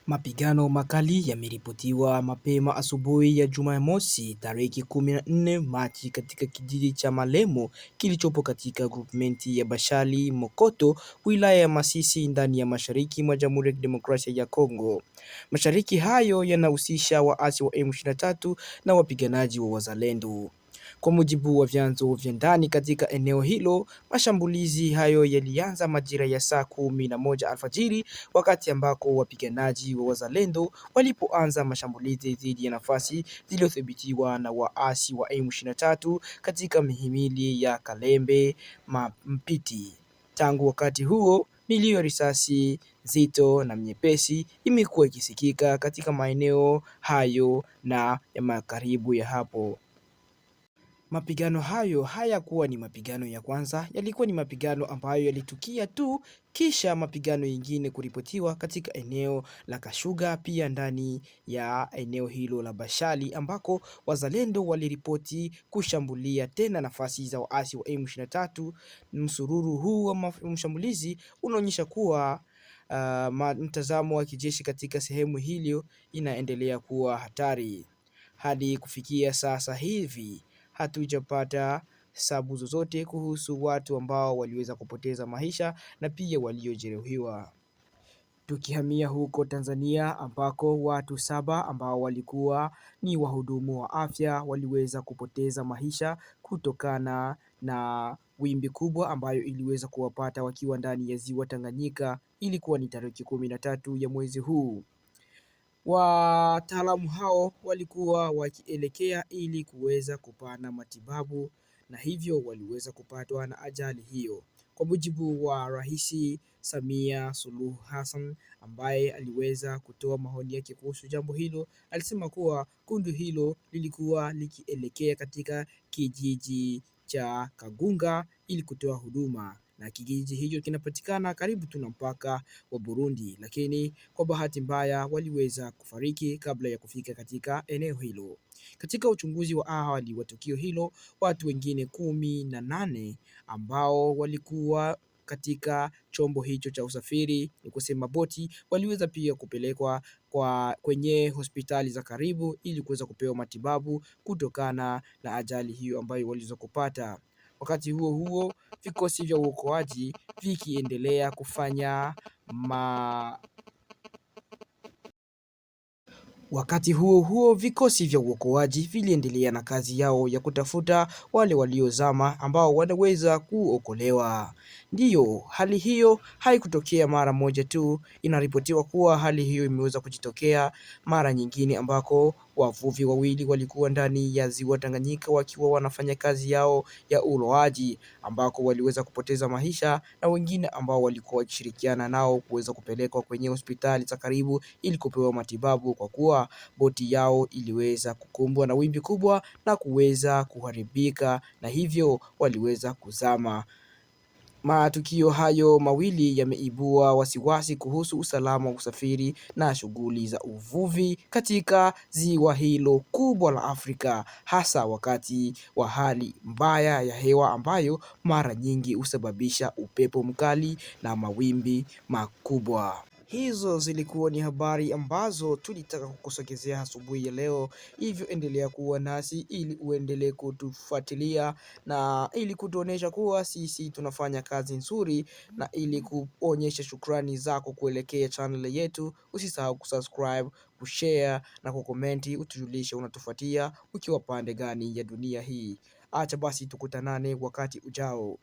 Mapigano makali yameripotiwa mapema asubuhi ya Jumamosi tarehe 14 Machi katika kijiji cha Malemo kilichopo katika groupmenti ya Bashali Mokoto, wilaya ya Masisi ndani ya mashariki mwa Jamhuri ya Kidemokrasia ya Kongo. Mashariki hayo yanahusisha waasi wa M23 na wapiganaji wa Wazalendo. Kwa mujibu wa vyanzo vya ndani katika eneo hilo, mashambulizi hayo yalianza majira ya saa 11 alfajiri, wakati ambako wapiganaji wa Wazalendo walipoanza mashambulizi dhidi ya nafasi zilizodhibitiwa na waasi wa M23 katika mihimili ya Kalembe Mpiti. Tangu wakati huo, milio ya risasi nzito na nyepesi imekuwa ikisikika katika maeneo hayo na ya makaribu ya hapo. Mapigano hayo hayakuwa ni mapigano ya kwanza, yalikuwa ni mapigano ambayo yalitukia tu kisha mapigano yingine kuripotiwa katika eneo la Kashuga, pia ndani ya eneo hilo la Bashali ambako Wazalendo waliripoti kushambulia tena nafasi za waasi wa M23. Msururu huu wa mashambulizi unaonyesha kuwa mtazamo wa kijeshi katika sehemu hilo inaendelea kuwa hatari. Hadi kufikia sasa hivi hatujapata hesabu zozote kuhusu watu ambao waliweza kupoteza maisha na pia waliojeruhiwa. Tukihamia huko Tanzania ambako watu 7 ambao walikuwa ni wahudumu wa afya waliweza kupoteza maisha kutokana na wimbi kubwa ambayo iliweza kuwapata wakiwa ndani ya ziwa Tanganyika. Ilikuwa ni tarehe 13 ya mwezi huu. Wataalamu hao walikuwa wakielekea ili kuweza kupana matibabu na hivyo waliweza kupatwa na ajali hiyo. Kwa mujibu wa Rais Samia Suluhu Hassan ambaye aliweza kutoa maoni yake kuhusu jambo hilo, alisema kuwa kundi hilo lilikuwa likielekea katika kijiji cha Kagunga ili kutoa huduma, na kijiji hicho kinapatikana karibu tu na mpaka wa Burundi, lakini kwa bahati mbaya waliweza kufariki kabla ya kufika katika eneo hilo. Katika uchunguzi wa awali wa tukio hilo, watu wengine 18 ambao walikuwa katika chombo hicho cha usafiri, ni kusema boti, waliweza pia kupelekwa kwenye hospitali za karibu ili kuweza kupewa matibabu kutokana na ajali hiyo ambayo waliweza kupata. Wakati huo huo, vikosi vya uokoaji vikiendelea kufanya vikosi vya uokoaji viliendelea na kazi yao ya kutafuta wale waliozama ambao wanaweza kuokolewa. Ndiyo, hali hiyo haikutokea mara moja tu. Inaripotiwa kuwa hali hiyo imeweza kujitokea mara nyingine ambako wavuvi wawili walikuwa ndani ya ziwa Tanganyika wakiwa wanafanya kazi yao ya uloaji, ambako waliweza kupoteza maisha na wengine ambao walikuwa wakishirikiana nao kuweza kupelekwa kwenye hospitali za karibu ili kupewa matibabu, kwa kuwa boti yao iliweza kukumbwa na wimbi kubwa na kuweza kuharibika na hivyo waliweza kuzama. Matukio hayo mawili yameibua wasiwasi kuhusu usalama wa usafiri na shughuli za uvuvi katika ziwa hilo kubwa la Afrika, hasa wakati wa hali mbaya ya hewa ambayo mara nyingi husababisha upepo mkali na mawimbi makubwa. Hizo zilikuwa ni habari ambazo tulitaka kukusogezea asubuhi ya leo, hivyo endelea kuwa nasi ili uendelee kutufuatilia na ili kutuonesha kuwa sisi tunafanya kazi nzuri, na ili kuonyesha shukrani zako kuelekea channel yetu. Usisahau kusubscribe, kushare na kukomenti, utujulishe unatufuatia ukiwa pande gani ya dunia hii. Acha basi tukutanane wakati ujao.